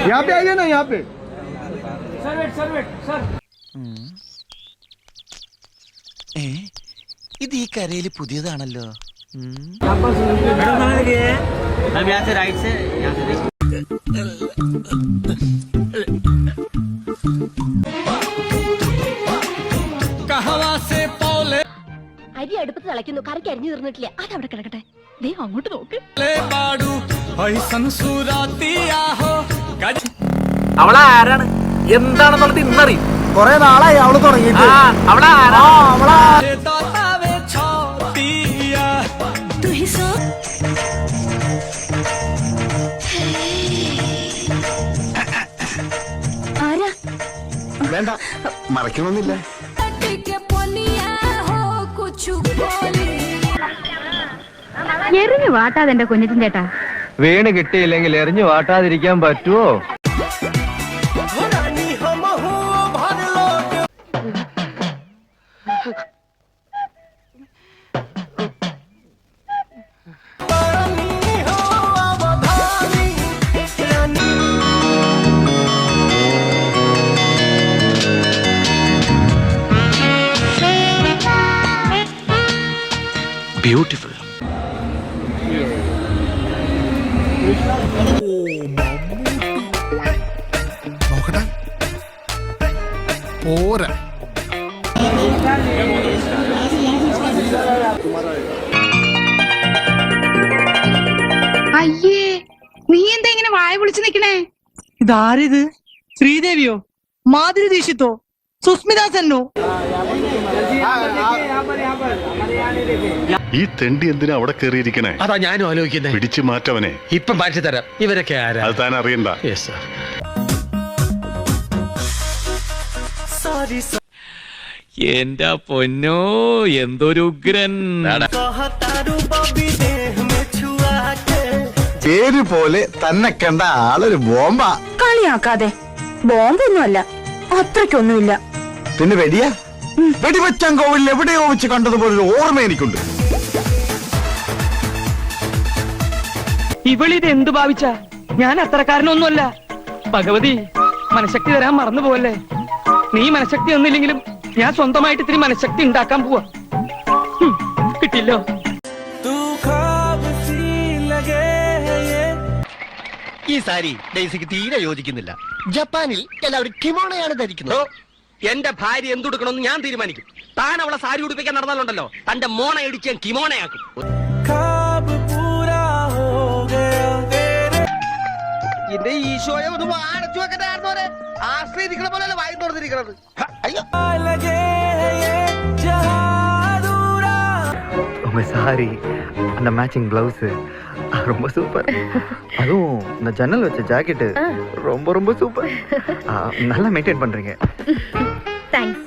यहाँ पे आइए ना, यहाँ पे ഇത് ഈ കരയില് പുതിയതാണല്ലോ. അരി അടുപ്പത്ത് തിളയ്ക്കുന്നു, കറിക്ക് അരിഞ്ഞു തീർന്നിട്ടില്ല, അതവിടെ കിടക്കട്ടെ. ദേ അങ്ങോട്ട് നോക്ക്. അവളാരാണ് എന്താണെന്നുള്ളത് ഇന്നറിയും. കൊറേ നാളായി അവള് തുടങ്ങിയിട്ട്. ആരാ? വേണ്ട, മറക്കണമെന്നില്ല. എറിഞ്ഞു വാട്ടാതെ എന്റെ കുഞ്ഞിറ്റിൻ ചേട്ടാ. വീണ് കിട്ടിയില്ലെങ്കിൽ എറിഞ്ഞു വാട്ടാതിരിക്കാൻ പറ്റുമോ? ബ്യൂട്ടിഫുൾ. നോക്കട്ടെ, പോരാ. അയ്യേ, നീ എന്താ ഇങ്ങനെ വായ പൊളിച്ചു നിക്കണേ? ഇതാരിത്? ശ്രീദേവിയോ, മാധുരി ദീക്ഷിത്തോ, സുസ്മിത സെന്നോ? ഈ തെണ്ടി എന്തിനാ അവിടെ കയറിയിരിക്കണേ? അതാ ഞാനും ആലോചിക്കുന്നത്. പിടിച്ചു മാറ്റവനെ. ഇപ്പൊ മാറ്റി തരാം. ഇവരൊക്കെ ആരാ? അത് താൻ അറിയണ്ട. എന്റെ പൊന്നോ, എന്തൊരു ഉഗ്രൻ. പേര് പോലെ തന്നെ കണ്ട ആളൊരു ബോംബാ. കളിയാക്കാതെ, ബോംബൊന്നുമല്ല, അത്രയ്ക്കൊന്നുമില്ല. പിന്നെ വെടിയാ? വെടിവെച്ചാൻ കോവിലിൽ എവിടെയോ വെച്ച് കണ്ടതുപോലെ ഒരു ഓർമ്മ എനിക്കുണ്ട്. ഇവളിത് എന്ത് ഭാവിച്ച? ഞാൻ അത്രക്കാരനൊന്നുമല്ല. ഭഗവതി, മനഃശക്തി തരാൻ മറന്നു പോവല്ലേ. നീ മനഃശക്തി ഒന്നില്ലെങ്കിലും ഞാൻ സ്വന്തമായിട്ട് ഇത്തിരി മനഃശക്തി ഉണ്ടാക്കാൻ പോവാ. കിട്ടില്ലോ. ഈ സാരി ഡെയ്സിക്ക് തീരെ യോജിക്കുന്നില്ല. ജപ്പാനിൽ എല്ലാവരും കിമോണയാണ് ധരിക്കുന്നത്. എന്റെ ഭാര്യ എന്തുടുക്കണമെന്ന് ഞാൻ തീരുമാനിക്കും. താൻ അവളെ സാരി ഉടുപ്പിക്കാൻ നടന്നാലുണ്ടല്ലോ, തന്റെ മോണ ഇടിച്ച് ഞാൻ കിമോണയാക്കും. എന്റെ ഈശോയെ ഒന്ന് അടച്ചു വെക്കണ്ടായിരുന്നോരെ. ആശ്രയിരിക്കണ പോലെയല്ല വായി തുറന്നിരിക്കണത്. അയ്യോ, உங்க சாரி, அந்த மேட்சிங் பிளவுஸ் ரொம்ப சூப்பர். அதுவும் இந்த ஜன்னல் வச்ச ஜாக்கெட் ரொம்ப ரொம்ப சூப்பர். நல்லா மெயின்டைன் பண்றீங்க. താങ്ക്സ്.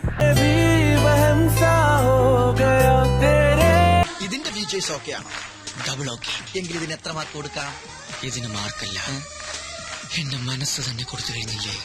ഇതിന്റെ ഫീച്ചേഴ്സ് ഓക്കെയാണോ? ഡബിൾ ഓക്കെ എങ്കിൽ ഇതിന് എത്ര മാർക്ക് കൊടുക്കാം? ഇതിന് മാർക്കല്ല, എന്റെ മനസ്സ് തന്നെ കൊടുത്തു കഴിഞ്ഞില്ലേ?